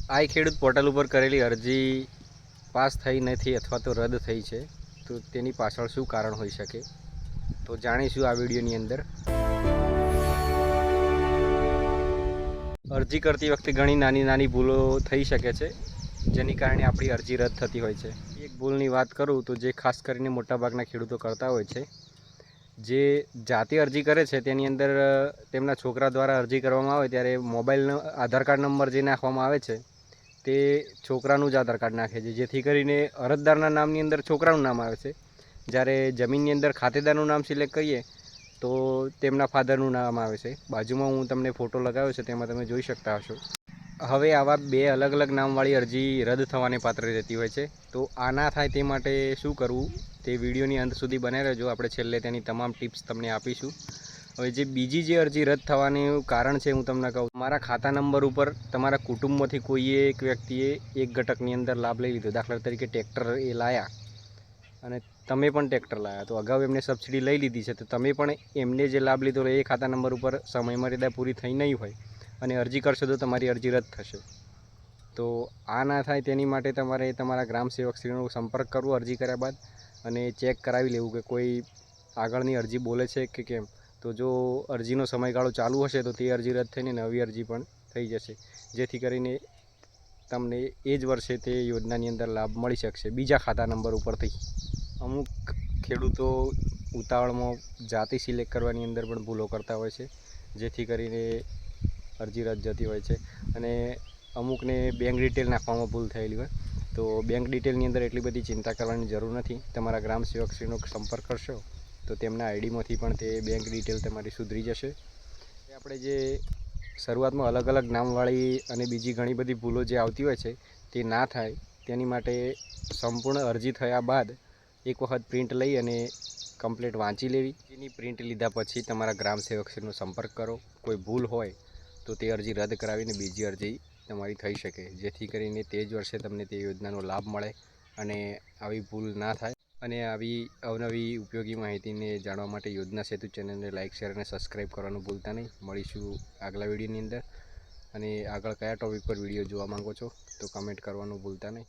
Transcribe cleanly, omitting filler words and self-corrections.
આ ખેડૂત પોર્ટલ ઉપર કરેલી અરજી પાસ થઈ નથી અથવા તો રદ થઈ છે, તો તેની પાછળ શું કારણ હોઈ શકે, તો જાણીશું આ વિડીયોની અંદર। અરજી કરતી વખતે ઘણી નાની નાની ભૂલો થઈ શકે છે, જેની કારણે આપણી અરજી રદ થતી હોય છે। એક ભૂલની વાત કરું તો જે ખાસ કરીને મોટાભાગના ખેડૂતો કરતા હોય છે, જે જાતે અરજી કરે છે તેની અંદર તેમના છોકરા દ્વારા અરજી કરવામાં આવે ત્યારે મોબાઈલનો આધાર કાર્ડ નંબર જે નાખવામાં આવે છે તે છોકરાનું જ આધાર કાર્ડ નાખે છે, જેથી કરીને અરજદારના નામની અંદર છોકરાનું નામ આવે છે, જ્યારે જમીનની અંદર ખાતેદારનું નામ સિલેક્ટ કરીએ તો તેમના ફાધરનું નામ આવે છે। બાજુમાં હું તમને ફોટો લગાવ્યો છે તેમાં તમે જોઈ શકતા હશો। હવે આવા બે અલગ અલગ નામવાળી અરજી રદ થવાને પાત્ર રહેતી હોય છે, તો આ ના થાય તે માટે શું કરવું તે વિડીયોની અંત સુધી બનાવી રહેજો। આપણે છેલ્લે તેની તમામ ટિપ્સ તમને આપીશું। હવે જે બીજી જે અરજી રદ થવાનું કારણ છે હું તમને કહું, તમારા ખાતા નંબર ઉપર તમારા કુટુંબમાંથી કોઈએ એક વ્યક્તિએ એક ઘટકની અંદર લાભ લઈ લીધો, દાખલા તરીકે ટ્રેક્ટર એ લાયા અને તમે પણ ટ્રેક્ટર લાવ્યા, તો અગાઉ એમને સબસિડી લઈ લીધી છે, તો તમે પણ એમને જે લાભ લીધો એ ખાતા નંબર ઉપર સમય મર્યાદા પૂરી થઈ નહીં હોય અને અરજી કરશો તો તમારી અરજી રદ થશે। તો આ ના થાય તેની માટે તમારે તમારા ગ્રામ સેવકશ્રીનો સંપર્ક કરવો અરજી કર્યા બાદ, અને ચેક કરાવી લેવું કે કોઈ આગળની અરજી બોલે છે કે કેમ। તો જો અરજીનો સમયગાળો ચાલુ હશે તો તે અરજી રદ થઈને નવી અરજી પણ થઈ જશે, જેથી કરીને તમને એ જ વર્ષે તે યોજનાની અંદર લાભ મળી શકશે બીજા ખાતા નંબર ઉપરથી। અમુક ખેડૂતો ઉતાવળમાં જાતિ સિલેક્ટ કરવાની અંદર પણ ભૂલો કરતા હોય છે, જેથી કરીને અરજી રદ જતી હોય છે। અને અમુકને બેંક ડિટેલ નાખવામાં ભૂલ થયેલી હોય, તો બેંક ડિટેલની અંદર એટલી બધી ચિંતા કરવાની જરૂર નથી। તમારા ગ્રામ સેવકશ્રીનો સંપર્ક કરશો તો તેમના આઈડીમાંથી પણ તે બેંક ડિટેલ તમારી સુધરી જશે। આપણે જે શરૂઆતમાં અલગ અલગ નામવાળી અને બીજી ઘણી બધી ભૂલો જે આવતી હોય છે તે ના થાય તેની માટે સંપૂર્ણ અરજી થયા બાદ એક વખત પ્રિન્ટ લઈ અને કમ્પ્લીટ વાંચી લેવી। એની પ્રિન્ટ લીધા પછી તમારા ગ્રામ સેવકશ્રીનો સંપર્ક કરો, કોઈ ભૂલ હોય તો તે અરજી રદ કરાવીને બીજી અરજી તમારી થઈ શકે, જેથી કરીને તે જ વર્ષે તમને તે યોજનાનો લાભ મળે અને આવી ભૂલ ના થાય। અને આવી અવનવી ઉપયોગી માહિતીને જાણવા માટે યોજના સેતુ ચેનલને લાઇક, શેર અને સબસ્ક્રાઈબ કરવાનું ભૂલતા નહીં। મળીશું આગલા વિડીયોની અંદર, અને આગળ કયા ટૉપિક પર વિડીયો જોવા માંગો છો તો કમેન્ટ કરવાનું ભૂલતા નહીં।